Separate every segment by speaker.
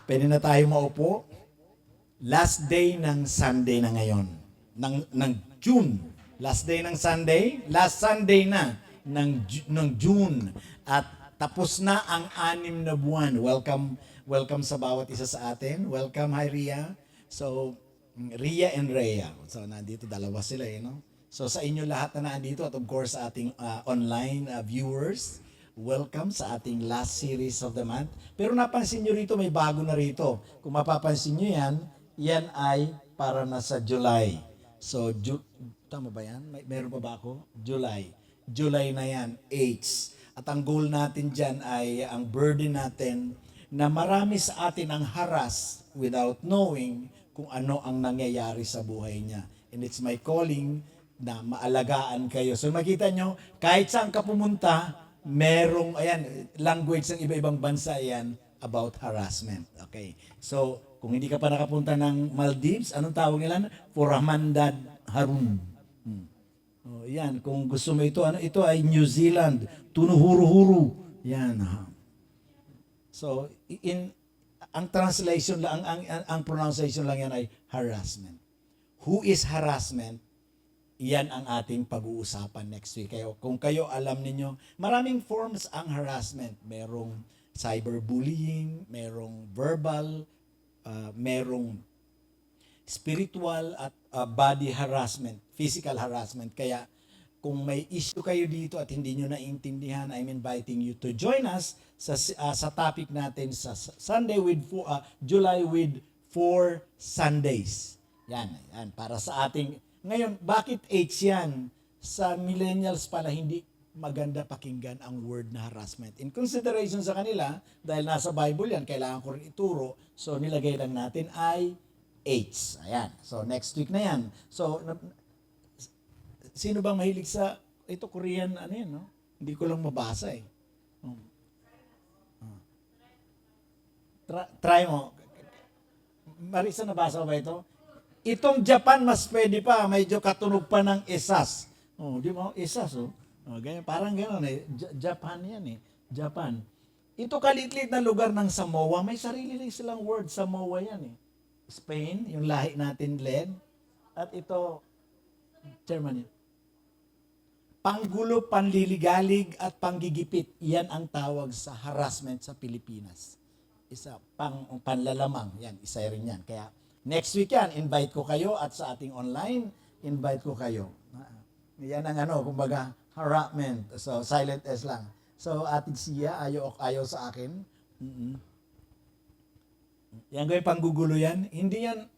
Speaker 1: Pwede na tayo maupo. Last day ng Sunday na ngayon. Ng June. Last day ng Sunday. Last Sunday na ng June. At tapos na ang 6 na buwan. Welcome sa bawat isa sa atin. Welcome, hi Ria. So, Ria and Rhea. So, nandito dalawa sila, no? So, sa inyo lahat na nandito at of course sa ating online viewers, welcome sa ating last series of the month. Pero napansin nyo rito, may bago na rito. Kung mapapansin nyo yan ay para na sa July. So, tama ba yan? Meron pa ba ako? July. July na yan, H. At ang goal natin dyan ay, ang burden natin, na marami sa atin ang harass without knowing kung ano ang nangyayari sa buhay niya. And it's my calling na maalagaan kayo. So makita nyo, kahit saan ka pumunta, merong, ayan, language ng iba-ibang bansa yan about harassment. Okay. So, kung hindi ka pa nakapunta ng Maldives, anong tawag nila? Furamandad Harun. Oh, yan, kung gusto mo ito, ito ay New Zealand, Tunuhuru-huru. Yan. So, ang translation lang, ang pronunciation lang yan ay harassment. Who is harassment? Yan ang ating pag-uusapan next week. Kung kayo alam ninyo, maraming forms ang harassment. Merong cyberbullying, merong verbal, merong spiritual at body harassment, physical harassment. Kaya kung may issue kayo dito at hindi nyo naiintindihan, I'm inviting you to join us sa topic natin sa Sunday with July with 4 Sundays. Yan, para sa ating ngayon, bakit H yan? Sa millennials pala hindi maganda pakinggan ang word na harassment. In consideration sa kanila, dahil nasa Bible yan, kailangan ko rin ituro, so nilagay lang natin ay H. Ayan. So next week na yan. So sino bang mahilig sa ito Korean ano yan, no? Hindi ko lang mabasa eh. Try mo. Marisa, nabasa mo ba ito? Itong Japan mas pwede pa, medyo katunog pa ng esas. Oh, di mo esas oh. Oh, ganyan, parang gano'n eh. Japan yan eh. Japan. Ito kalitlit na lugar ng Samoa, may sarili lang silang word, Samoa yan eh. Spain, yung lahi natin led. At ito, Germany. Panggulo, panliligalig at panggigipit, yan ang tawag sa harassment sa Pilipinas. Isa, panlalamang, yan, isa rin yan. Kaya next week yan, invite ko kayo at sa ating online, invite ko kayo. Yan ang kumbaga, harassment. So, silent S lang. So, Ate Sia, ayaw sa akin. Yan ko yung panggugulo yan. Hindi yan.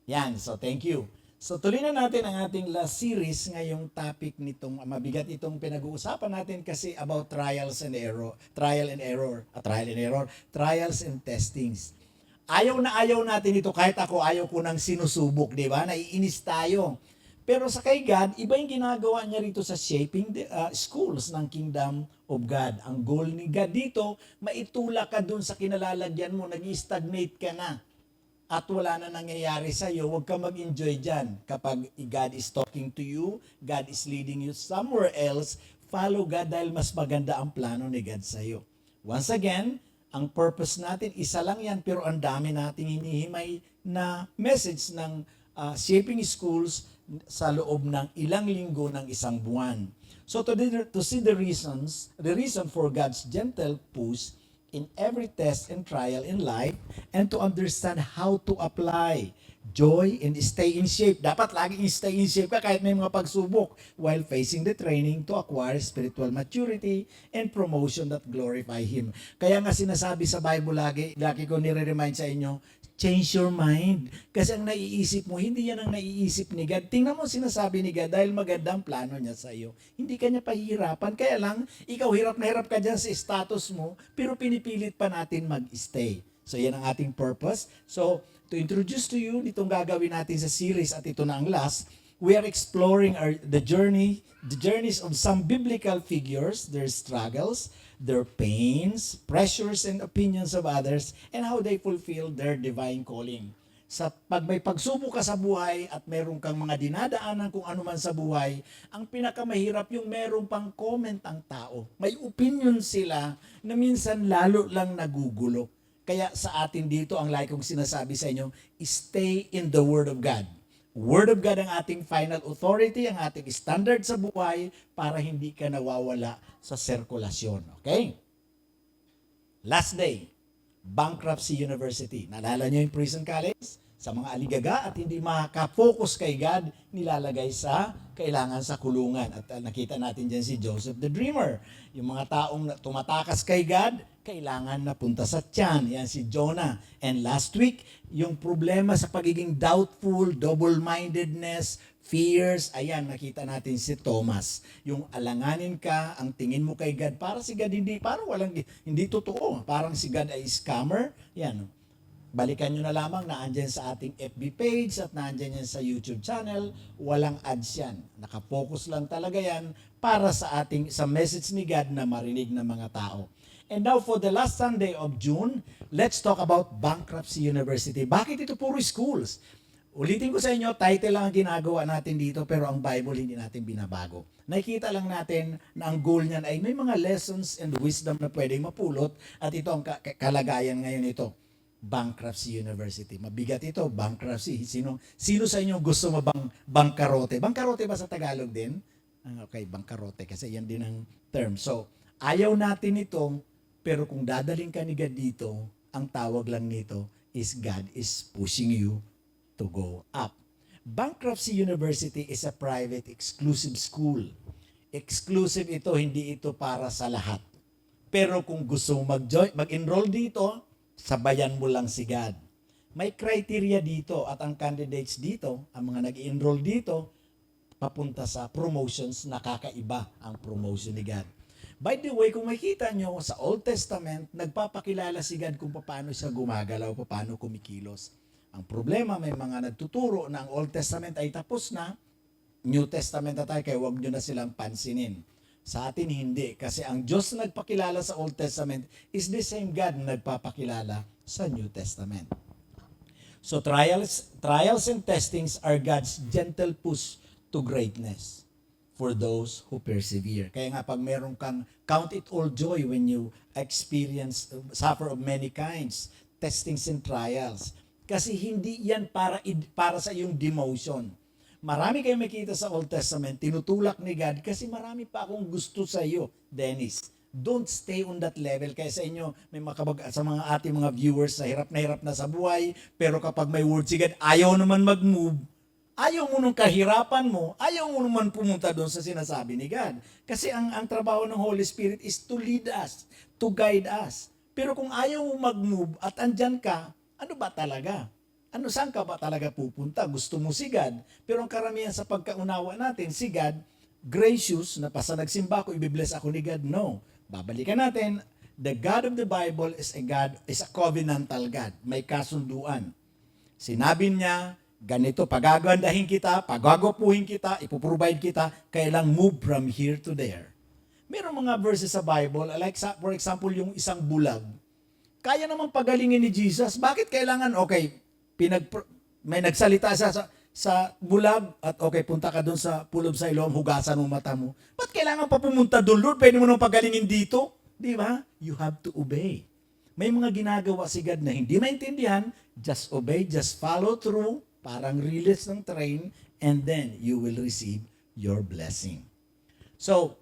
Speaker 1: Yan, so thank you. So tuloy na natin ang ating last series ngayong topic nitong mabigat itong pinag-uusapan natin kasi about trials and testings. Ayaw natin ito kahit ako ayaw ko nang sinusubok, di ba? Naiinis tayo. Pero sa kay God, iba yung ginagawa niya rito sa shaping the schools ng Kingdom of God. Ang goal ni God dito, maitulak ka dun sa kinalalagyan mo, nag-stagnate ka na. At wala na nangyayari sa iyo, huwag ka mag-enjoy dyan. Kapag God is talking to you, God is leading you somewhere else, follow God dahil mas maganda ang plano ni God sa iyo. Once again, ang purpose natin, isa lang yan, pero ang dami nating hinihimay na message ng shaping schools sa loob ng ilang linggo ng isang buwan. So to see the reason for God's gentle push in every test and trial in life, and to understand how to apply joy and stay in shape. Dapat laging stay in shape ka kahit may mga pagsubok while facing the training to acquire spiritual maturity and promotion that glorify Him. Kaya nga sinasabi sa Bible lagi ko nire-remind sa inyo, change your mind. Kasi ang naiisip mo, hindi yan ang naiisip ni God. Tingnan mo sinasabi ni God dahil magandang plano niya sa iyo. Hindi ka niya pahihirapan. Kaya lang, ikaw hirap na hirap ka dyan sa status mo, pero pinipilit pa natin mag-stay. So yan ang ating purpose. So to introduce to you, itong gagawin natin sa series at ito na ang last, we are exploring the journeys of some biblical figures, their struggles, their pains, pressures, and opinions of others, and how they fulfill their divine calling. Pag may pagsubok ka sa buhay at meron kang mga dinadaanan kung ano man sa buhay, ang pinakamahirap yung meron pang comment ang tao. May opinion sila na minsan lalo lang nagugulo. Kaya sa atin dito, ang like kong sinasabi sa inyo, stay in the Word of God. Word of God ang ating final authority, ang ating standard sa buhay para hindi ka nawawala sa sirkulasyon. Okay? Last day, Bankruptcy University. Naalala nyo yung prison college? Sa mga aligaga at hindi makaka-focus kay God, nilalagay sa kailangan sa kulungan. At nakita natin dyan si Joseph the Dreamer. Yung mga taong tumatakas kay God, kailangan na punta sa tiyan. Yan si Jonah. And last week, yung problema sa pagiging doubtful, double-mindedness, fears, ayan, nakita natin si Thomas. Yung alanganin ka, ang tingin mo kay God, para si God hindi, parang hindi totoo. Parang si God ay scammer. Yan, balikan nyo na lamang na andyan sa ating FB page at naandyan yan sa YouTube channel. Walang ads yan. Nakafocus lang talaga yan para sa message ni God na marinig ng mga tao. And now for the last Sunday of June, let's talk about Bankruptcy University. Bakit ito puro schools? Ulitin ko sa inyo, title lang ang ginagawa natin dito pero ang Bible hindi natin binabago. Nakikita lang natin na ang goal niyan ay may mga lessons and wisdom na pwedeng mapulot at ito ang kalagayan ngayon ito. Bankruptcy University. Mabigat ito, bankruptcy. Sino sa inyo gusto bangkarote? Bangkarote ba sa Tagalog din? Okay, bangkarote kasi yan din ang term. So, ayaw natin ito, pero kung dadaling ka ni God dito, ang tawag lang nito is God is pushing you to go up. Bankruptcy University is a private exclusive school. Exclusive ito, hindi ito para sa lahat. Pero kung gusto mo mag-enroll dito, sabayan mo lang si God. May criteria dito at ang candidates dito, ang mga nag-enroll dito, papunta sa promotions na kakaiba ang promotion ni God. By the way, kung makita nyo sa Old Testament, nagpapakilala si God kung paano siya gumagalaw, paano kumikilos. Ang problema, may mga nagtuturo na ang Old Testament ay tapos na, New Testament na tayo, kaya huwag nyo na silang pansinin. Sa atin hindi, kasi ang Diyos na nagpakilala sa Old Testament is the same God na nagpapakilala sa New Testament. So trials and testings are God's gentle push to greatness for those who persevere. Kaya nga pag meron kang count it all joy when you suffer of many kinds, testings and trials. Kasi hindi yan para sa iyong demotion. Marami kayong makita sa Old Testament, tinutulak ni God kasi marami pa akong gusto sa iyo, Dennis. Don't stay on that level. Kaya sa inyo, sa mga ating mga viewers na hirap na sa buhay, pero kapag may word si God, ayaw naman mag-move. Ayaw mo nung kahirapan mo, ayaw mo naman pumunta doon sa sinasabi ni God. Kasi ang trabaho ng Holy Spirit is to lead us, to guide us. Pero kung ayaw mo mag-move at andyan ka, ano ba talaga? Saan ka ba talaga pupunta? Gusto mo si God. Pero ang karamihan sa pagkaunawa natin, si God, gracious, na basta nagsimba ko, ibibless ako ni God. No. Babalikan natin, the God of the Bible is a covenantal God. May kasunduan. Sinabi niya, ganito, pagagandahin kita, pagagwapuhin kita, ipoprovide kita, kailang move from here to there. Merong mga verses sa Bible, like for example, yung isang bulag. Kaya naman pagalingin ni Jesus. Bakit kailangan, may nagsalita sa bulag at punta ka doon sa Pulob sa Siloam, hugasan mo mata mo. Ba't kailangan pa pumunta doon, Lord? Pwede mo nang pagalingin dito? Di ba? You have to obey. May mga ginagawa si God na hindi maintindihan, just obey, just follow through, parang release ng train, and then you will receive your blessing. So,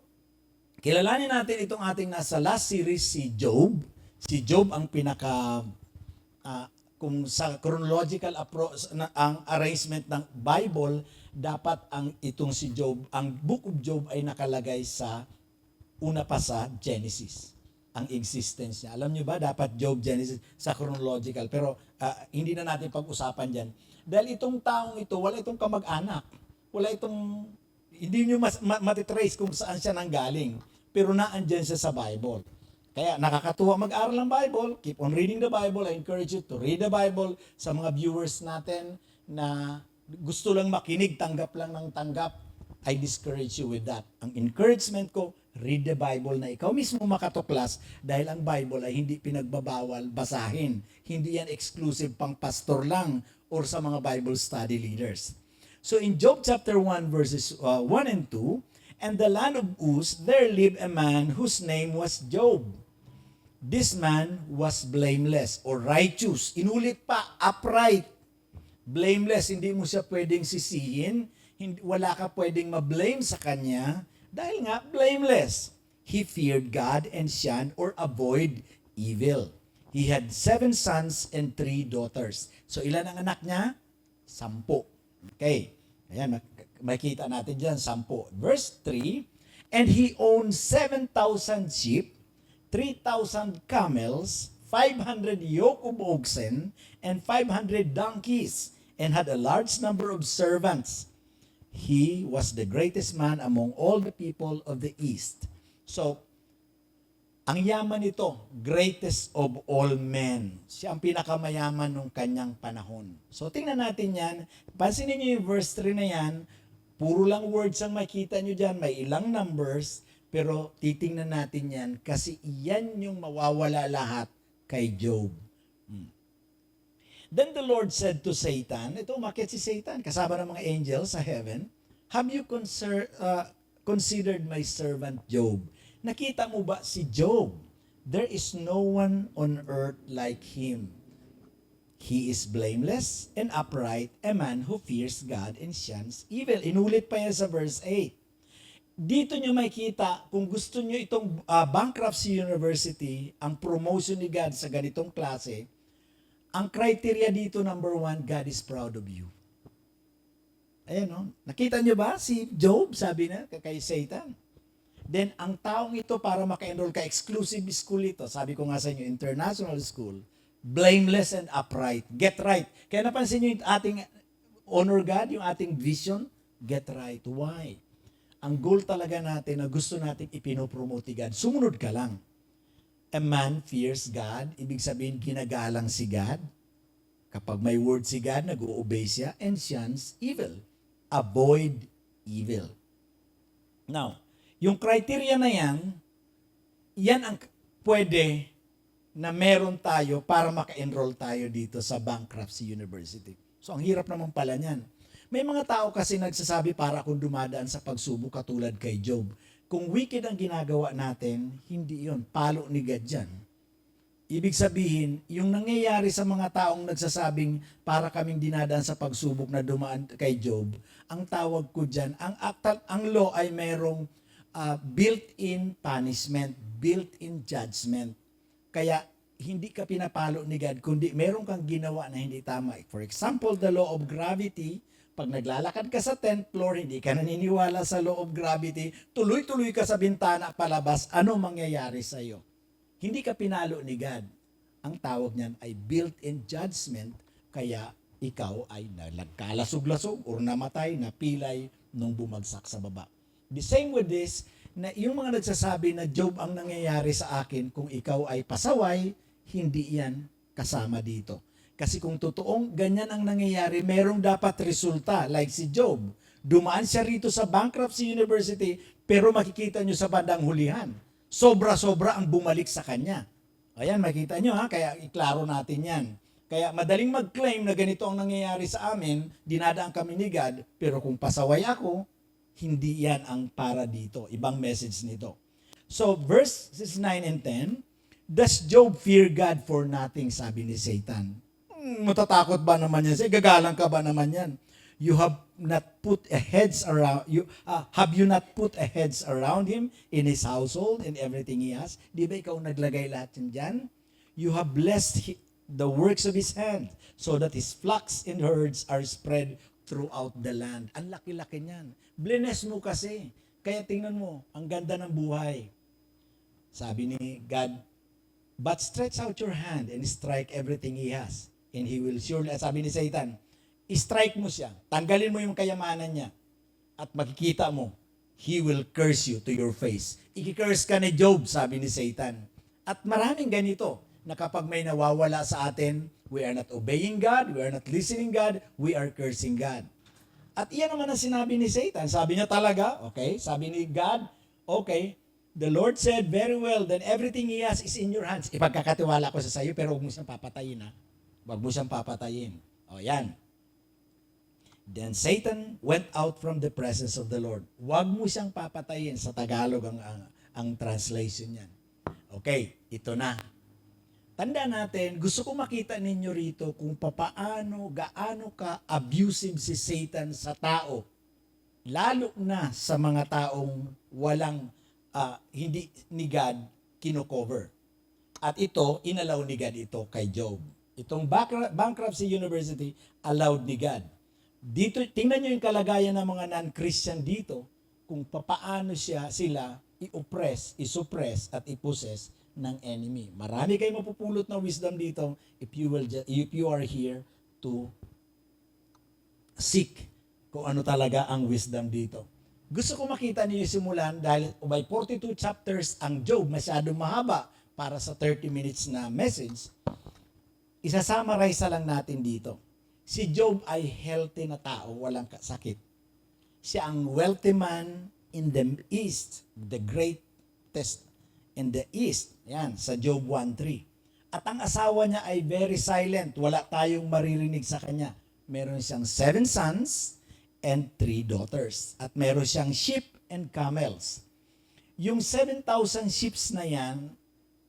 Speaker 1: kilalanin natin itong ating nasa last series, si Job. Si Job ang kung sa chronological approach ang arrangement ng Bible, dapat itong si Job, ang Book of Job ay nakalagay sa una pa sa Genesis, ang existence niya. Alam niyo ba, dapat Job, Genesis sa chronological, pero hindi na natin pag-usapan diyan. Dahil itong taong ito, wala itong kamag-anak. Hindi niyo matitrace kung saan siya nanggaling, pero naandyan siya sa Bible. Kaya nakakatuwa mag-aral ng Bible. Keep on reading the Bible. I encourage you to read the Bible. Sa mga viewers natin na gusto lang makinig, tanggap lang ng tanggap, I discourage you with that. Ang encouragement ko, read the Bible na ikaw mismo makatuklas dahil ang Bible ay hindi pinagbabawal basahin. Hindi yan exclusive pang pastor lang or sa mga Bible study leaders. So in Job chapter 1 verses 1 and 2, "And the land of Uz, there lived a man whose name was Job." This man was blameless or righteous. Inulit pa, upright. Blameless, hindi mo siya pwedeng sisihin. Wala ka pwedeng ma-blame sa kanya dahil nga blameless. He feared God and shunned or avoid evil. He had 7 sons and 3 daughters. So ilan ang anak niya? 10. Okay. Ayan, makita natin dyan, 10. Verse 3, and he owned 7,000 sheep, 3,000 camels, 500 yoke of oxen, and 500 donkeys, and had a large number of servants. He was the greatest man among all the people of the East. So, ang yaman nito, greatest of all men. Siya ang pinakamayaman nung kanyang panahon. So, tingnan natin yan. Pansinin niyo yung verse 3 na yan. Puro lang words ang makita niyo dyan. May ilang numbers. Pero titingnan natin yan kasi yan yung mawawala lahat kay Job. Then the Lord said to Satan, ito umakyat si Satan, kasama ng mga angels sa heaven, have you considered my servant Job? Nakita mo ba si Job? There is no one on earth like him. He is blameless and upright, a man who fears God and shuns evil. Inulit pa yan sa verse 8. Dito nyo makikita, kung gusto nyo itong bankruptcy university, ang promotion ni God sa ganitong klase, ang criteria dito, number 1, God is proud of you. Ayan, no? Nakita nyo ba si Job, sabi na kay Satan? Then, ang taong ito para maka-enroll ka, exclusive school ito, sabi ko nga sa inyo, international school, blameless and upright. Get right. Kaya napansin nyo yung ating honor God, yung ating vision, get right. Why? Ang goal talaga natin na gusto natin ipinopromote God, sumunod ka lang. A man fears God, ibig sabihin ginagalang si God. Kapag may word si God, nag-o-obey siya, and shuns evil. Avoid evil. Now, yung criteria na yan ang pwede na meron tayo para maka-enroll tayo dito sa bankruptcy university. So, ang hirap naman pala niyan. May mga tao kasi nagsasabi para kung dumadaan sa pagsubok katulad kay Job. Kung wicked ang ginagawa natin, hindi yon, palo ni God yan. Ibig sabihin, yung nangyayari sa mga taong nagsasabing para kaming dinadaan sa pagsubok na dumaan kay Job, ang tawag ko dyan, ang law ay mayroong built-in punishment, built-in judgment. Kaya hindi ka pinapalo ni God, kundi meron kang ginawa na hindi tama. For example, the law of gravity. Pag naglalakad ka sa 10th floor, hindi ka naniniwala sa law of gravity, tuloy-tuloy ka sa bintana palabas, ano mangyayari sa iyo? Hindi ka pinalo ni God. Ang tawag niyan ay built-in judgment, kaya ikaw ay nagkalasog-lasog o namatay, napilay nung bumagsak sa baba. The same with this, na yung mga nagsasabi na Job ang nangyayari sa akin, kung ikaw ay pasaway, hindi yan kasama dito. Kasi kung totoong ganyan ang nangyayari, merong dapat resulta. Like si Job, dumaan siya rito sa bankruptcy university, pero makikita nyo sa bandang hulihan. Sobra-sobra ang bumalik sa kanya. Ayan, makita nyo ha, kaya iklaro natin yan. Kaya madaling mag-claim na ganito ang nangyayari sa amin, dinadaan kami ni God, pero kung pasaway ako, hindi yan ang para dito. Ibang message nito. So, verses 9 and 10, does Job fear God for nothing, sabi ni Satan? Matatakot ba naman yan? Gagalang ka ba naman yan? You have not put a heads around have you not put a heads around him in his household and everything he has? Di ba ikaw naglagay lahat yan dyan? You have blessed the works of his hand so that his flocks and herds are spread throughout the land. Ang laki-laki niyan. Bless mo kasi. Kaya tingnan mo, ang ganda ng buhay. Sabi ni God, but stretch out your hand and strike everything he has. And he will surely, sabi ni Satan, strike mo siya, tanggalin mo yung kayamanan niya, at makikita mo, he will curse you to your face. Iki-curse ka ni Job, sabi ni Satan. At maraming ganito, na kapag may nawawala sa atin, we are not obeying God, we are not listening God, we are cursing God. At iyan naman ang sinabi ni Satan. Sabi niya talaga, okay, sabi ni God, okay, the Lord said, very well, then everything he has is in your hands. Ipagkakatiwala ko sa sayo, pero huwag mo siyang papatayin, ha? Huwag mo siyang papatayin. O, yan. Then Satan went out from the presence of the Lord. Huwag mo siyang papatayin. Sa Tagalog ang translation niyan. Okay, ito na. Tanda natin, gusto ko makita ninyo rito kung gaano ka abusive si Satan sa tao. Lalo na sa mga taong hindi ni God kinocover. At ito, inalaw ni God ito kay Job. Itong bankruptcy university, allowed ni God. Dito, tingnan nyo yung kalagayan ng mga non-Christian dito, kung papaano sila i-oppress, i-suppress, at i-possess ng enemy. Marami kayong mapupulot na wisdom dito if you are here to seek kung ano talaga ang wisdom dito. Gusto ko makita niyo simulan dahil by 42 chapters ang Job, masyadong mahaba para sa 30 minutes na message. Isa-summarize lang natin dito. Si Job ay healthy na tao, walang sakit. Siya ang wealthy man in the east, the greatest in the east. Yan, sa Job 1:3. At ang asawa niya ay very silent. Wala tayong maririnig sa kanya. Meron siyang 7 sons and 3 daughters. At meron siyang sheep and camels. Yung 7,000 sheep na yan,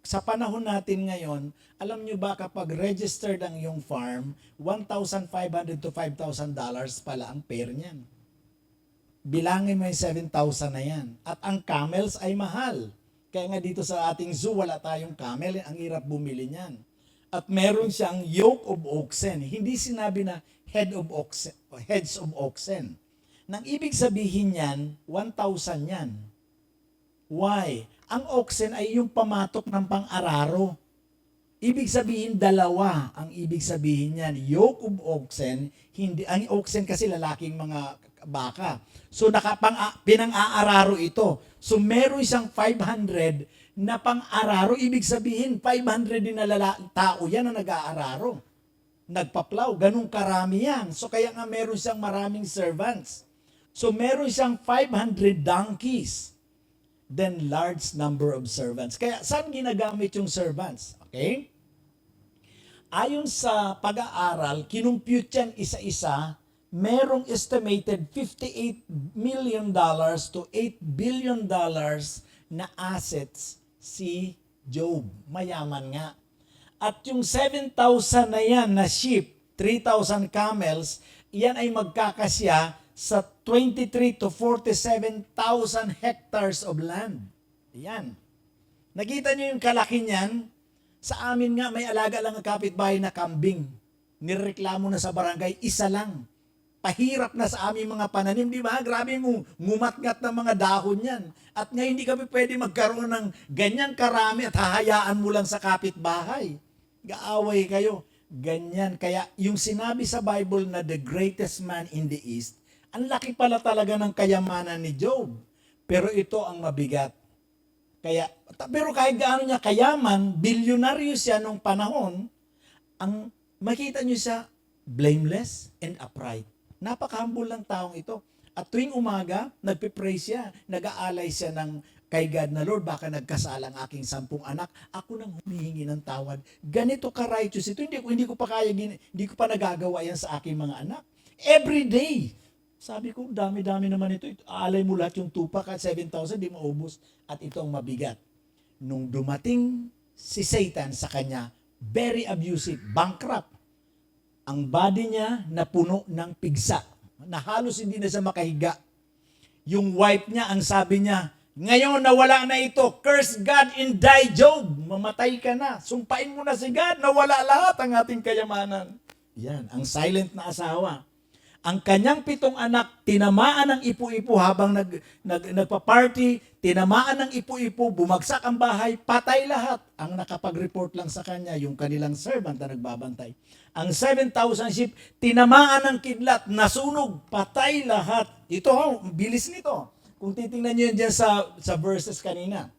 Speaker 1: sa panahon natin ngayon, alam nyo ba kapag registered ang yung farm, $1,500 to $5,000 pala ang pair niyan. Bilangin mo yung 7,000 na yan. At ang camels ay mahal. Kaya nga dito sa ating zoo, wala tayong camel. Ang hirap bumili niyan. At meron siyang yoke of oxen. Hindi sinabi na heads of oxen. Nang ibig sabihin niyan, 1,000 yan. Why? Ang oxen ay yung pamatok ng pang-araro. Ibig sabihin, dalawa ang ibig sabihin niyan. Yoke of oxen, ang oxen kasi lalaking mga baka. So pinang-aararo ito. So meron siyang 500 na pang-araro. Ibig sabihin, 500 din na tao yan na nag-aararo. Nagpaplaw. Ganun karami yan. So kaya nga meron siyang maraming servants. So meron siyang 500 donkeys. Then large number of servants. Kaya saan ginagamit yung servants? Okay? Ayon sa pag-aaral, kinumpute yan isa-isa, merong estimated $58 million to $8 billion na assets si Job. Mayaman nga. At yung 7,000 na yan na sheep, 3,000 camels, yan ay magkakasya sa 23 to 47,000 hectares of land. Yan. Nakita niyo yung kalaki niyan? Sa amin nga, may alaga lang ang kapitbahay na kambing. Nireklamo na sa barangay, isa lang. Pahirap na sa aming mga pananim, di ba? Grabe yung ngumatngat ng mga dahon yan. At ngayon hindi kami pwede magkaroon ng ganyan karami at hahayaan mo lang sa kapitbahay. Gaaway kayo. Ganyan. Kaya yung sinabi sa Bible na the greatest man in the East, ang laki pala talaga ng kayamanan ni Job. Pero ito ang mabigat. Pero kahit gaano niya kayaman, bilyonaryo siya nung panahon, ang makita niyo siya, blameless and upright. Napaka-humble ng taong ito. At tuwing umaga, nagpe-pray siya, nag-aalay siya kay God na, Lord, baka nagkasala ang aking 10 anak, ako nang humihingi ng tawad. Ganito ka-righteous ito, hindi ko pa nagagawa yan sa aking mga anak. Every day. Sabi ko, dami-dami naman ito. Aalay mo lahat yung tupa at 7,000, di maubos. At ito ang mabigat. Nung dumating si Satan sa kanya, very abusive, bankrupt. Ang body niya napuno ng pigsa. Na halos hindi na siya makahiga. Yung wife niya, ang sabi niya, ngayon nawala na ito, curse God and die, Job. Mamatay ka na. Sumpain mo na si God, nawala lahat ang ating kayamanan. Yan, ang silent na asawa. Ang kanyang 7 anak, tinamaan ng ipo-ipo habang nagpa-party, tinamaan ng ipo-ipo, bumagsak ang bahay, patay lahat. Ang nakapag-report lang sa kanya, yung kanilang servant na nagbabantay. Ang 7,000 sheep, tinamaan ng kidlat, nasunog, patay lahat. Ito, bilis nito. Kung titingnan nyo yun dyan sa verses kanina.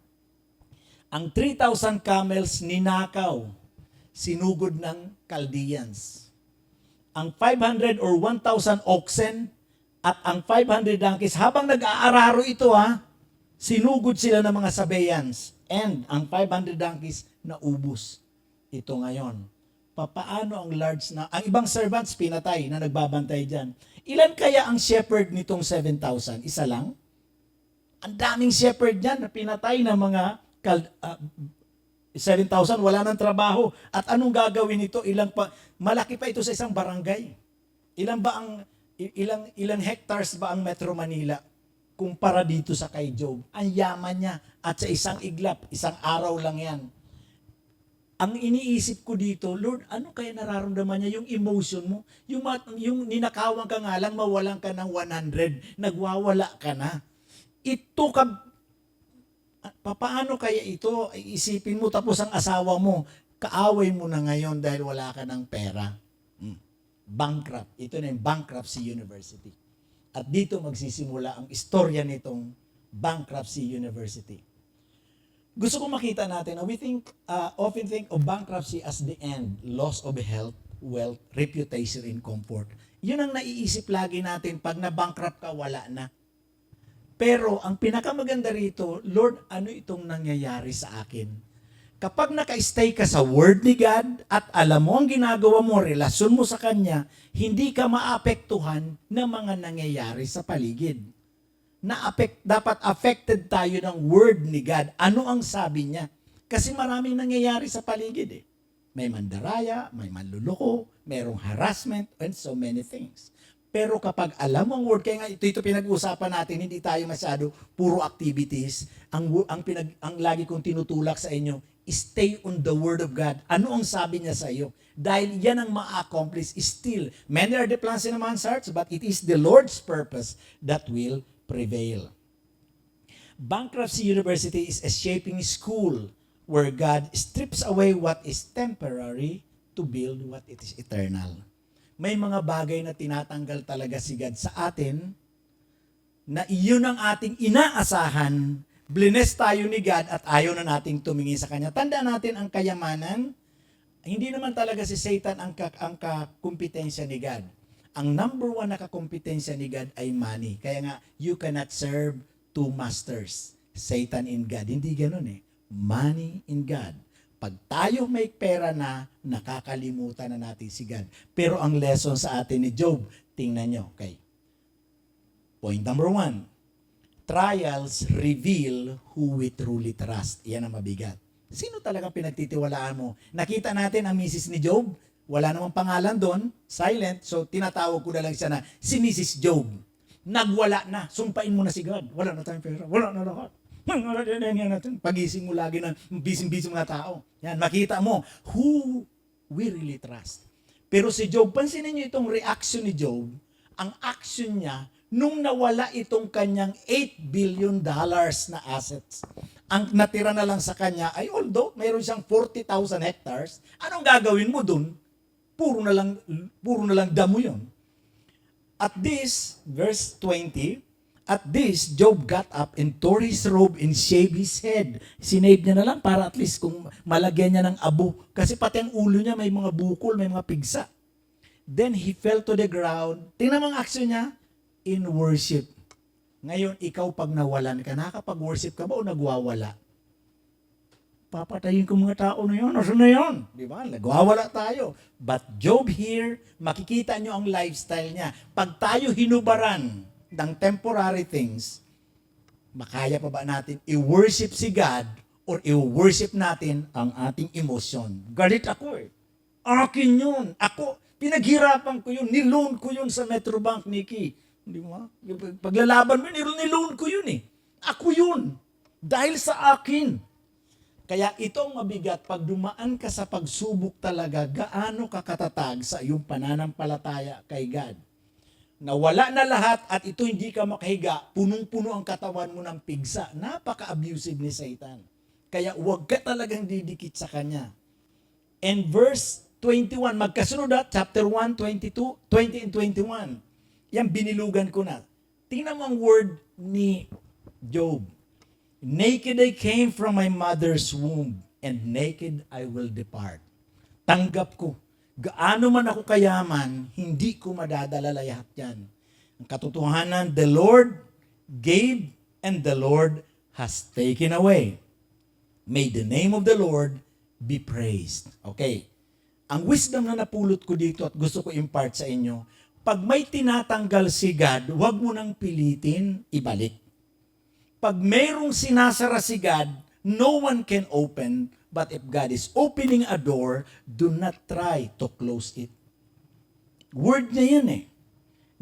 Speaker 1: Ang 3,000 camels, ninakaw, sinugod ng Chaldeans. Ang 500 or 1,000 oxen at ang 500 donkeys, habang nag-aararo ito sinugod sila ng mga Sabaeans. And ang 500 donkeys naubos. Ito ngayon. Papaano ang ang ibang servants pinatay na nagbabantay dyan. Ilan kaya ang shepherd nitong 7,000? Isa lang? Ang daming shepherd dyan na pinatay ng mga 7,000, wala ng trabaho. At anong gagawin nito? Malaki pa ito sa isang barangay. Ilang hectares ba ang Metro Manila kumpara dito sa kay Job? Ang yaman niya at sa isang iglap, isang araw lang yan. Ang iniisip ko dito, Lord, ano kaya nararamdaman niya? Yung emotion mo, yung ninakawan ka nga lang, mawalan ka ng 100, nagwawala ka na. Paano kaya ito? Isipin mo, tapos ang asawa mo, kaaway mo na ngayon dahil wala ka ng pera. Bankrupt. Ito na yung bankruptcy university. At dito magsisimula ang istorya nitong bankruptcy university. Gusto ko makita natin, we often think of bankruptcy as the end, loss of health, wealth, reputation, and comfort. Yun ang naiisip lagi natin, pag na-bankrupt ka, wala na. Pero ang pinakamaganda rito, Lord, ano itong nangyayari sa akin? Kapag naka-stay ka sa Word ni God at alam mo ang ginagawa mo, relasyon mo sa Kanya, hindi ka maapektuhan ng mga nangyayari sa paligid. Dapat affected tayo ng Word ni God. Ano ang sabi niya? Kasi maraming nangyayari sa paligid eh. May mandaraya, may manluloko, mayroong harassment, and so many things. Pero kapag alam mo ang Word, kaya nga ito pinag-uusapan natin, hindi tayo masyado puro activities. Ang lagi kong tinutulak sa inyo, stay on the Word of God. Ano ang sabi niya sa iyo? Dahil yan ang ma-accomplish still. Many are the plans in a man's heart, but it is the Lord's purpose that will prevail. Bankruptcy University is a shaping school where God strips away what is temporary to build what it is eternal. May mga bagay na tinatanggal talaga si God sa atin na iyon ang ating inaasahan. Blines tayo ni God at ayaw na nating tumingin sa Kanya. Tandaan natin ang kayamanan. Hindi naman talaga si Satan ang kakumpetensya ni God. Ang number one na kakumpetensya ni God ay money. Kaya nga, you cannot serve two masters. Satan in God. Hindi ganun eh. Money in God. Pag tayo may pera na, nakakalimutan na natin si God. Pero ang lesson sa atin ni Job, tingnan nyo. Okay. Point number 1. Trials reveal who we truly trust. Yan ang mabigat. Sino talagang pinagtitiwalaan mo? Nakita natin ang misis ni Job. Wala namang pangalan doon, silent, so tinatawag ko na lang siya na si Mrs. Job. Nagwala na, sumpain mo na si God. Wala na tayong pera, wala na lahat. Pagising mo lagi na busy mga tao. Yan, makita mo who we really trust. Pero si Job, pansinin niyo itong reaction ni Job. Ang action niya, nung nawala itong kanyang $8 billion na assets, ang natira na lang sa kanya ay although mayroon siyang 40,000 hectares, anong gagawin mo dun? Puro na lang damo yun. At this, verse 20, at this, Job got up and tore his robe and shaved his head. Sinave niya na lang para at least kung malagyan niya ng abo. Kasi pati ang ulo niya may mga bukol, may mga pigsa. Then he fell to the ground. Tingnan mo ang action niya, in worship. Ngayon, ikaw pag nawalan ka, nakakapag-worship ka ba o nagwawala? Papatayin ko mga tao na yun. Asa na yun? Di ba? Nagwawala tayo. But Job here, makikita nyo ang lifestyle niya. Pag tayo hinubaran ng temporary things, makaya pa ba natin i-worship si God or i-worship natin ang ating emosyon? Galit ako eh. Akin yun. Ako, pinaghirapan ko yun. Niloan ko yun sa Metrobank, Nikki. Di ba? Paglalaban mo, niloan ko yun eh. Ako yun. Dahil sa akin. Kaya itong mabigat, pag dumaan ka sa pagsubok talaga, gaano ka katatag sa iyong pananampalataya kay God. Nawala na lahat at ito hindi ka makahiga, punong-puno ang katawan mo ng pigsa. Napaka-abusive ni Satan. Kaya huwag ka talagang didikit sa kanya. And verse 21, magkasunod chapter 1, 22, 20 and 21. Yan, binilugan ko na. Tingnan mo ang word ni Job. Naked I came from my mother's womb, and naked I will depart. Tanggap ko. Gaano man ako kayaman, hindi ko madadala lahat yan. Ang katotohanan, the Lord gave, and the Lord has taken away. May the name of the Lord be praised. Okay. Ang wisdom na napulot ko dito at gusto ko impart sa inyo, pag may tinatanggal si God, huwag mo nang pilitin, ibalik. Pag mayroong sinasara si God, no one can open But if God is opening a door, do not try to close it. Word niya yan eh.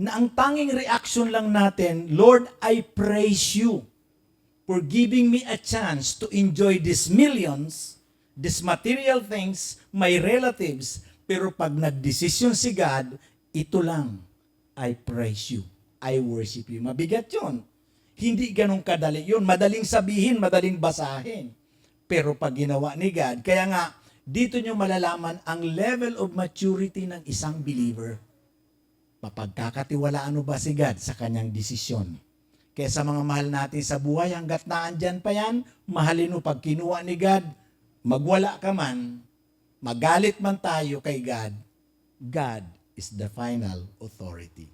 Speaker 1: Na ang tanging reaction lang natin, Lord, I praise you for giving me a chance to enjoy these millions, these material things, my relatives. Pero pag nagdesisyon si God, ito lang, I praise you. I worship you. Mabigat yun. Hindi ganun kadali yun. Madaling sabihin, madaling basahin. Pero pag ginawa ni God, kaya nga, dito nyo malalaman ang level of maturity ng isang believer. Mapagkakatiwalaan mo ba si God sa kanyang desisyon? Kaya sa mga mahal natin sa buhay, hanggat naandyan pa yan, mahalin mo pag kinuha ni God, magwala ka man, magalit man tayo kay God, God is the final authority.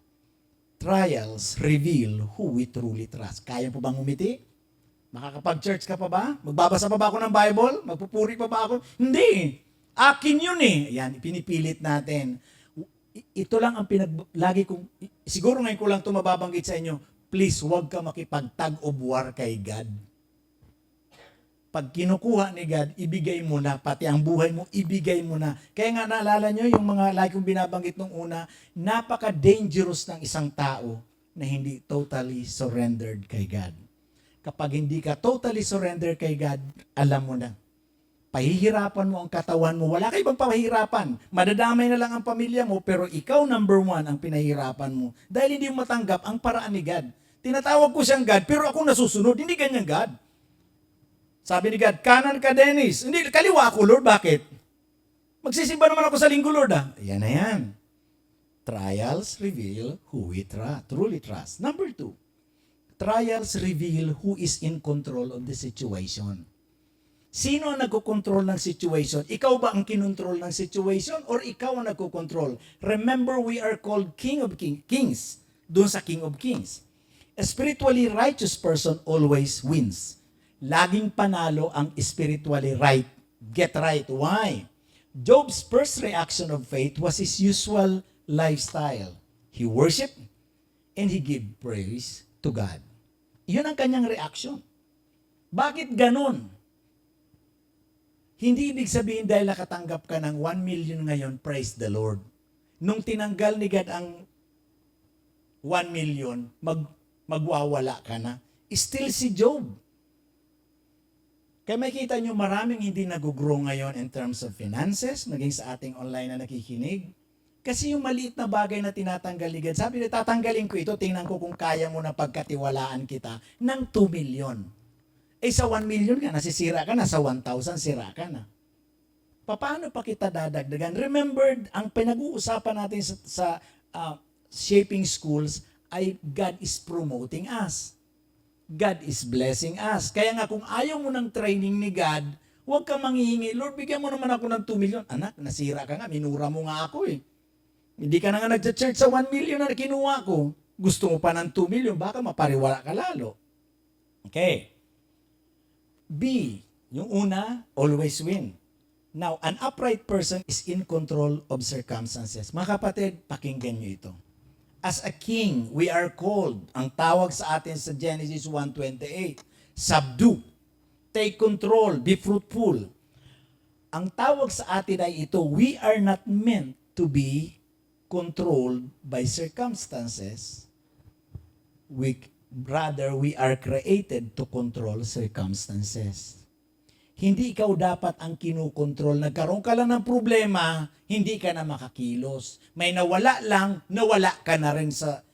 Speaker 1: Trials reveal who we truly trust. Kaya po bang umiti? Makakapag-church ka pa ba? Magbabasa pa ba ako ng Bible? Magpupuri pa ba ako? Hindi. Akin yun eh. Yan, pinipilit natin. Ito lang ang lagi kong, siguro ngayon ko lang ito mababanggit sa inyo, please, huwag ka makipagtag of war kay God. Pag kinukuha ni God, ibigay mo na, pati ang buhay mo, ibigay mo na. Kaya nga naalala nyo, yung mga lagi kong binabanggit nung una, napaka-dangerous ng isang tao na hindi totally surrendered kay God. Kapag hindi ka totally surrendered kay God, alam mo na, pahihirapan mo ang katawan mo. Wala ka ibang pahihirapan. Madadamay na lang ang pamilya mo, pero ikaw number one ang pinahihirapan mo. Dahil hindi mo matanggap ang paraan ni God. Tinatawag ko siyang God, pero ako nasusunod. Hindi ganyan God. Sabi ni God, kanan ka, Dennis. Hindi, kaliwa ako, Lord. Bakit? Magsisimba naman ako sa linggo, Lord. Yan na yan. Trials reveal who we truly trust. Number 2, trials reveal who is in control of the situation. Sino ang nagkocontrol ng situation? Ikaw ba ang kinontrol ng situation or ikaw ang nagkocontrol? Remember, we are called King of Kings. Doon sa King of Kings. A spiritually righteous person always wins. Laging panalo ang spiritually right. Get right. Why? Job's first reaction of faith was his usual lifestyle. He worshiped and he gave praise to God. Yun ang kanyang reaction. Bakit ganon? Hindi ibig sabihin dahil nakatanggap ka ng 1 million ngayon, praise the Lord. Nung tinanggal ni God ang 1 million, magwawala ka na. Still si Job. Kaya makikita nyo maraming hindi nag-grow ngayon in terms of finances, maging sa ating online na nakikinig. Kasi yung maliit na bagay na tinatanggal ni God, sabi na tatanggalin ko ito, tingnan ko kung kaya mo na pagkatiwalaan kita ng 2 million. Eh sa 1 million ka, nasisira ka na, sa 1,000 sira ka na. Paano pa kita dadagdagan? Remember, ang pinag-uusapan natin sa shaping schools ay God is promoting us. God is blessing us. Kaya nga kung ayaw mo ng training ni God, huwag ka manghihingi, Lord, bigyan mo naman ako ng 2 million. Anak, nasira ka nga, minura mo nga ako eh. Hindi ka na nga nag-church sa 1 million na kinuha ko. Gusto mo pa ng 2 million, baka mapariwala ka lalo. Okay. B, yung una, always win. Now, an upright person is in control of circumstances. Mga kapatid, pakinggan nyo ito. As a king, we are called, ang tawag sa atin sa Genesis 1:28, subdue, take control, be fruitful. Ang tawag sa atin ay ito, we are not meant to be controlled by circumstances. Rather, we are created to control circumstances. Hindi ikaw dapat ang kinukontrol. Nagkaroon ka lang ng problema, hindi ka na makakilos. May nawala lang, nawala ka na rin sa...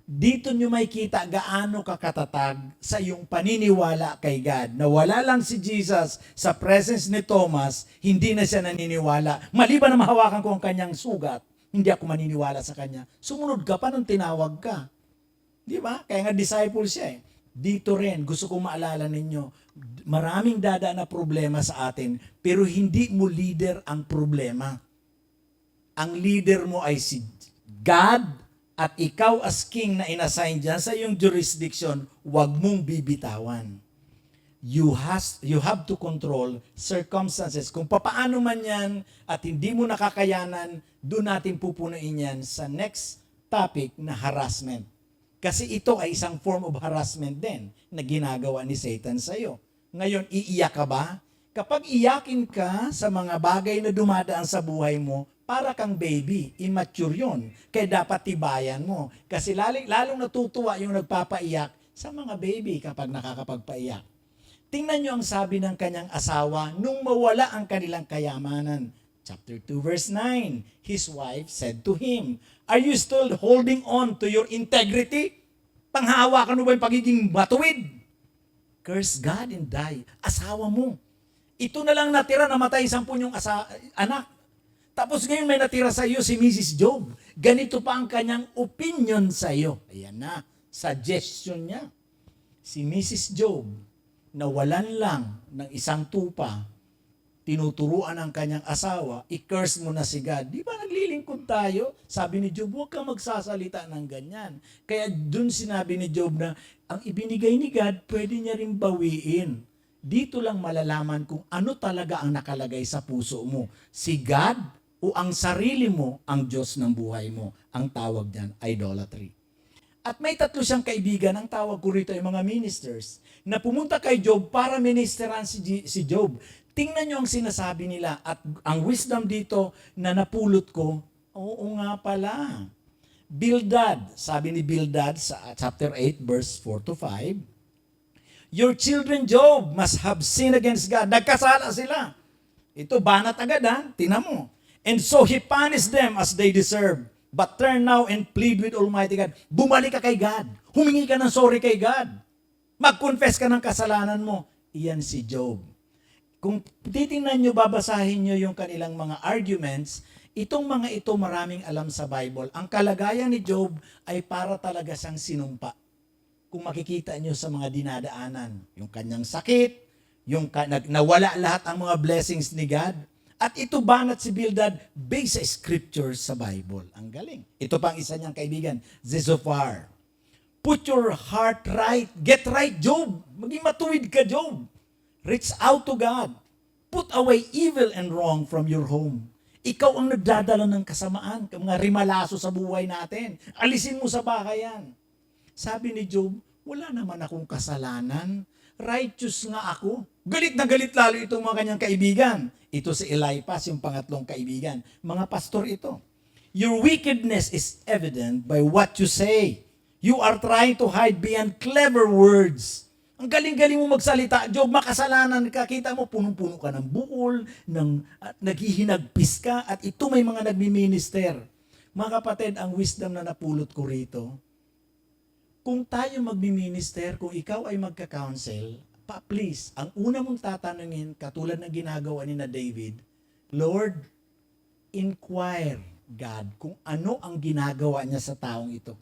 Speaker 1: Dito nyo may kita gaano ka katatag sa iyong paniniwala kay God. Nawala lang si Jesus sa presence ni Thomas, hindi na siya naniniwala. Maliban na mahawakan ko ang kanyang sugat, hindi ako maniniwala sa kanya. Sumunod ka pa nung tinawag ka. Di ba? Kaya nga disciple siya eh. Dito rin, gusto kong maalala ninyo, maraming dadaan na problema sa atin, pero hindi mo leader ang problema. Ang leader mo ay si God at ikaw as king na inassign dyan sa iyong jurisdiction, huwag mong bibitawan. You have to control circumstances. Kung papaano man yan at hindi mo nakakayanan, doon natin pupunuin yan sa next topic na harassment. Kasi ito ay isang form of harassment din na ginagawa ni Satan sa iyo. Ngayon, iiyak ka ba? Kapag iyakin ka sa mga bagay na dumadaan sa buhay mo, para kang baby, immature yun. Kaya dapat tibayan mo. Kasi lalong natutuwa yung nagpapaiyak sa mga baby kapag nakakapagpaiyak. Tingnan nyo ang sabi ng kanyang asawa nung mawala ang kanilang kayamanan. Chapter 2 verse 9, his wife said to him, "Are you still holding on to your integrity? Panghahawakan mo ba yung pagiging matuwid? Curse God and die." Asawa mo. Ito na lang natira, namatay 10 yung anak. Tapos ngayon may natira sa iyo si Mrs. Job. Ganito pa ang kanyang opinion sa iyo. Ayan na, suggestion niya. Si Mrs. Job, nawalan lang ng isang tupa, tinuturuan ng kanyang asawa, i-curse mo na si God. Di ba naglilingkod tayo? Sabi ni Job, huwag kang magsasalita ng ganyan. Kaya dun sinabi ni Job na ang ibinigay ni God, pwede niya rin bawiin. Dito lang malalaman kung ano talaga ang nakalagay sa puso mo. Si God o ang sarili mo ang Diyos ng buhay mo. Ang tawag diyan, idolatry. At may 3 siyang kaibigan, ang tawag ko rito ay mga ministers, na pumunta kay Job para ministeran si Job. Tingnan nyo ang sinasabi nila at ang wisdom dito na napulot ko, oo nga pala. Bildad, sabi ni Bildad sa chapter 8 verse 4 to 5, "Your children, Job, must have sinned against God." Nagkasala sila. Ito, banat agad ha, tingnan mo. "And so he punished them as they deserve. But turn now and plead with Almighty God." Bumalik ka kay God. Humingi ka ng sorry kay God. Mag-confess ka ng kasalanan mo. Iyan si Job. Kung titingnan nyo, babasahin nyo yung kanilang mga arguments, itong mga ito maraming alam sa Bible. Ang kalagayan ni Job ay para talaga siyang sinumpa. Kung makikita nyo sa mga dinadaanan, yung kanyang sakit, yung nawala lahat ang mga blessings ni God. At ito banat si Bildad based sa scriptures sa Bible. Ang galing. Ito pang isa niyang kaibigan, Zophar. "Put your heart right. Get right, Job. Maging matuwid ka, Job. Reach out to God. Put away evil and wrong from your home." Ikaw ang nagdadala ng kasamaan, mga rimalaso sa buhay natin. Alisin mo sa bahay yan. Sabi ni Job, wala naman akong kasalanan. Righteous nga ako. Galit na galit lalo itong mga kanyang kaibigan. Ito si Eliphaz, yung pangatlong kaibigan. Mga pastor ito. "Your wickedness is evident by what you say. You are trying to hide behind clever words." Ang galing-galing mo magsalita. Job, makasalanan ka. Kita mo, punong-puno ka ng bukol, naghihinagpis ka, at ito may mga nagmi-minister. Mga kapatid, ang wisdom na napulot ko rito, kung tayo magmi-minister, kung ikaw ay magka-counsel, please, ang una mong tatanungin, katulad ng ginagawa ni na David, "Lord, inquire, God, kung ano ang ginagawa niya sa taong ito."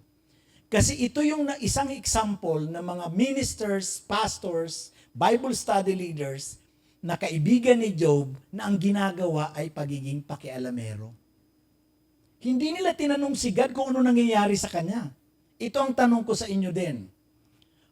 Speaker 1: Kasi ito yung isang example ng mga ministers, pastors, Bible study leaders na kaibigan ni Job na ang ginagawa ay pagiging pakialamero. Hindi nila tinanong si God kung ano nangyayari sa kanya. Ito ang tanong ko sa inyo din.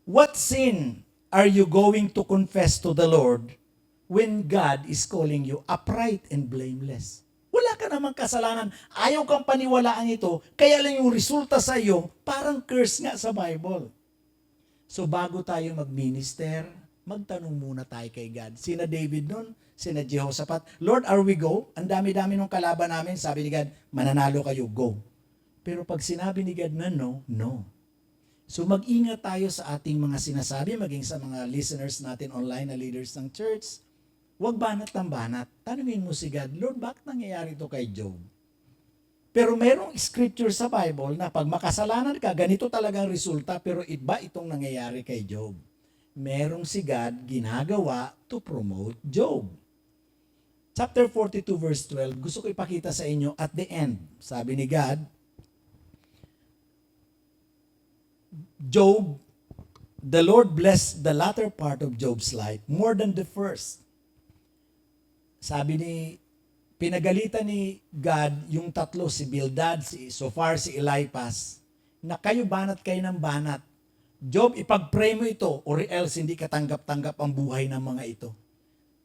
Speaker 1: What sin are you going to confess to the Lord when God is calling you upright and blameless? Wala ka namang kasalanan. Ayaw kang paniwalaan ito. Kaya lang yung resulta sa iyo, parang curse nga sa Bible. So bago tayo mag-minister, magtanong muna tayo kay God. Sina David nun, sina Jehoshaphat, "Lord, are we go?" Ang dami-dami nung kalaban namin. Sabi ni God, "Mananalo kayo, go." Pero pag sinabi ni God na no, no. So mag-ingat tayo sa ating mga sinasabi, maging sa mga listeners natin online na leaders ng church. Huwag banat ng banat. Tanungin mo si God, "Lord, bakit nangyayari ito kay Job?" Pero merong scripture sa Bible na pag makasalanan ka, ganito talagang resulta, pero iba itong nangyayari kay Job. Merong si God ginagawa to promote Job. Chapter 42 verse 12, gusto ko ipakita sa inyo at the end. Sabi ni God, Job, the Lord blessed the latter part of Job's life more than the first. Sabi ni, pinagalitan ni God yung tatlo, si Bildad, si Zophar, si Eliphaz, na kayo banat kayo ng banat. Job, ipag-pray mo ito or else hindi katanggap-tanggap ang buhay ng mga ito.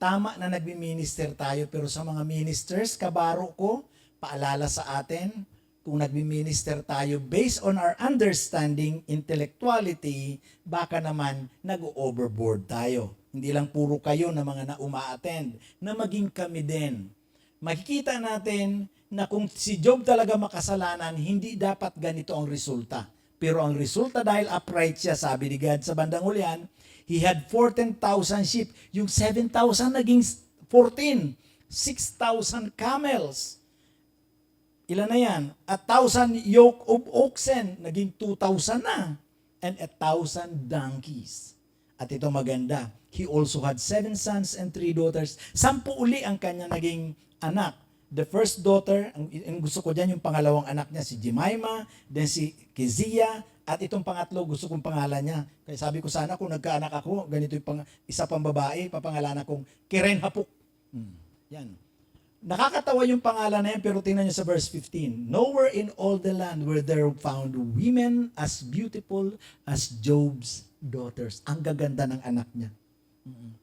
Speaker 1: Tama na nagmi-minister tayo, pero sa mga ministers, kabaro ko, paalala sa atin, kung nagmi-minister tayo based on our understanding, intellectuality, baka naman nag-overboard tayo. Hindi lang puro kayo na mga na-uma-attend, na maging kami din. Makikita natin na kung si Job talaga makasalanan, hindi dapat ganito ang resulta. Pero ang resulta dahil upright siya, sabi ni God sa bandang hulihan, he had 14,000 sheep. Yung 7,000 naging 14. 6,000 camels. Ilan na yan? 1,000 yoke of oxen, naging 2,000 na. And 1,000 donkeys. At ito maganda, he also had 7 sons and 3 daughters. 10 uli ang kanya naging anak. The first daughter, ang gusto ko dyan, yung pangalawang anak niya, si Jemima, then si Keziah, at itong pangatlo, gusto kong pangalan niya. Kaya sabi ko sana, kung nagkaanak ako, ganito yung isa pang babae, papangalanan kong Kerenhapuk. Yan. Nakakatawa yung pangalan na yan, pero tingnan nyo sa verse 15. Nowhere in all the land were there found women as beautiful as Job's daughters. Ang gaganda ng anak niya.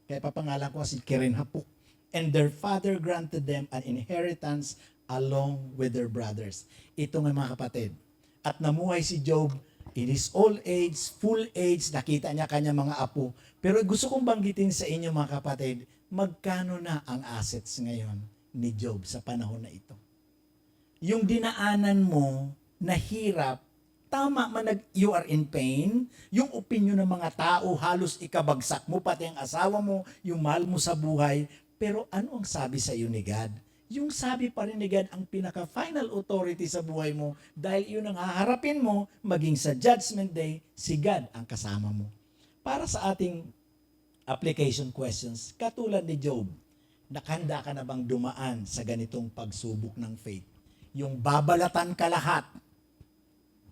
Speaker 1: Kaya papangalan ko si Kerenhapuk. And their father granted them an inheritance along with their brothers. Ito nga mga kapatid. At namuhay si Job in his old age, full age, nakita niya kanya mga apo. Pero gusto kong banggitin sa inyo mga kapatid, magkano na ang assets ngayon ni Job sa panahon na ito? Yung dinaanan mo na hirap, tama man you are in pain, yung opinion ng mga tao halos ikabagsak mo, pati ang asawa mo, yung mahal mo sa buhay, pero ano ang sabi sa iyo ni God? Yung sabi pa rin ni God ang pinaka-final authority sa buhay mo dahil yun ang haharapin mo maging sa judgment day, si God ang kasama mo. Para sa ating application questions, katulad ni Job, nakahanda ka na bang dumaan sa ganitong pagsubok ng faith? Yung babalatan ka lahat,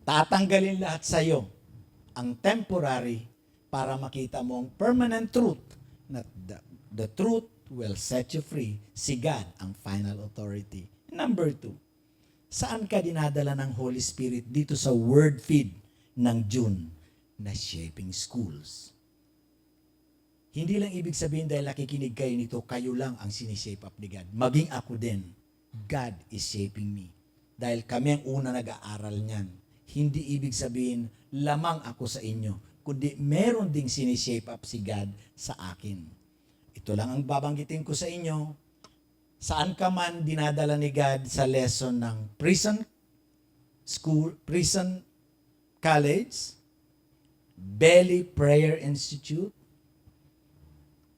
Speaker 1: tatanggalin lahat sa iyo ang temporary para makita mo ang permanent truth na the truth will set you free. Si God ang final authority. Number 2, saan ka dinadala ng Holy Spirit dito sa word feed ng June na Shaping Schools? Hindi lang ibig sabihin dahil nakikinig kayo nito, kayo lang ang sinishape up ni God. Maging ako din. God is shaping me. Dahil kami ang una nag-aaral niyan. Hindi ibig sabihin, lamang ako sa inyo, kundi meron ding sinishape up si God sa akin. Ito lang ang babanggitin ko sa inyo. Saan ka man dinadala ni God sa lesson ng prison school, prison college, Belly Prayer Institute,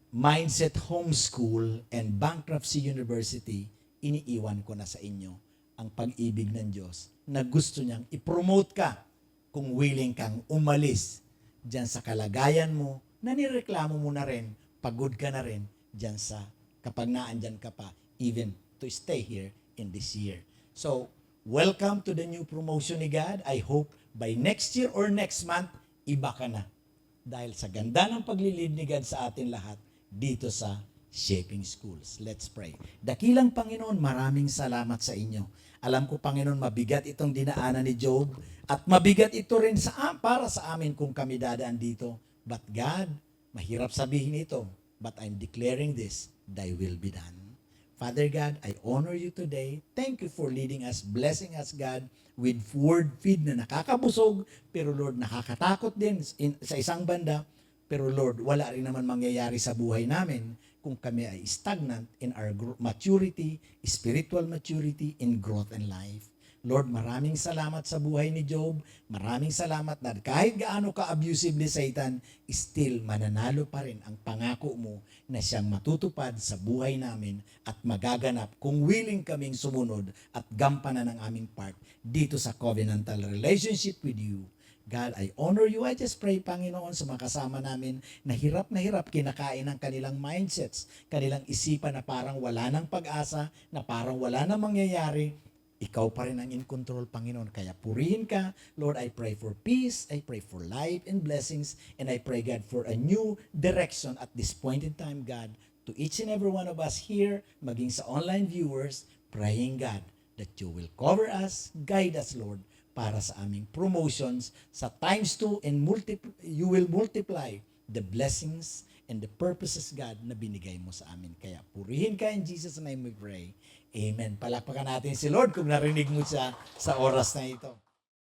Speaker 1: Mindset Homeschool, and Bankruptcy University, iniiwan ko na sa inyo ang pag-ibig ng Diyos na gusto niyang i-promote ka kung willing kang umalis dyan sa kalagayan mo na nireklamo mo na rin, pagod ka na rin dyan sa kapag naandyan ka pa, even to stay here in this year. So, welcome to the new promotion ni God. I hope by next year or next month, iba ka na. Dahil sa ganda ng paglilid ni God sa atin lahat, dito sa Shaping Schools. Let's pray. Dakilang Panginoon, maraming salamat sa inyo. Alam ko, Panginoon, mabigat itong dinaanan ni Job at mabigat ito rin para sa amin kung kami dadaan dito. But God, mahirap sabihin ito, but I'm declaring this, thy will be done. Father God, I honor you today. Thank you for leading us, blessing us, God, with word feed na nakakabusog, pero Lord, nakakatakot din sa isang banda. Pero Lord, wala rin naman mangyayari sa buhay namin kung kami ay stagnant in our maturity, spiritual maturity, in growth and life. Lord, maraming salamat sa buhay ni Job. Maraming salamat na kahit gaano ka-abusive ni Satan, still mananalo pa rin ang pangako mo na siyang matutupad sa buhay namin at magaganap kung willing kaming sumunod at gampanan ang aming part dito sa covenantal relationship with you. God, I honor you. I just pray, Panginoon, sa mga kasama namin na hirap kinakain ng kanilang mindsets, kanilang isipan na parang wala ng pag-asa, na parang wala nang mangyayari. Ikaw pa rin ang in control, Panginoon. Kaya purihin ka. Lord, I pray for peace. I pray for life and blessings. And I pray, God, for a new direction at this point in time, God, to each and every one of us here, maging sa online viewers, praying, God, that you will cover us, guide us, Lord, para sa aming promotions sa times 2 and you will multiply the blessings and the purposes, God, na binigay mo sa amin. Kaya purihin ka in Jesus' name we pray. Amen. Palakpakan natin si Lord kung narinig mo siya sa oras na ito.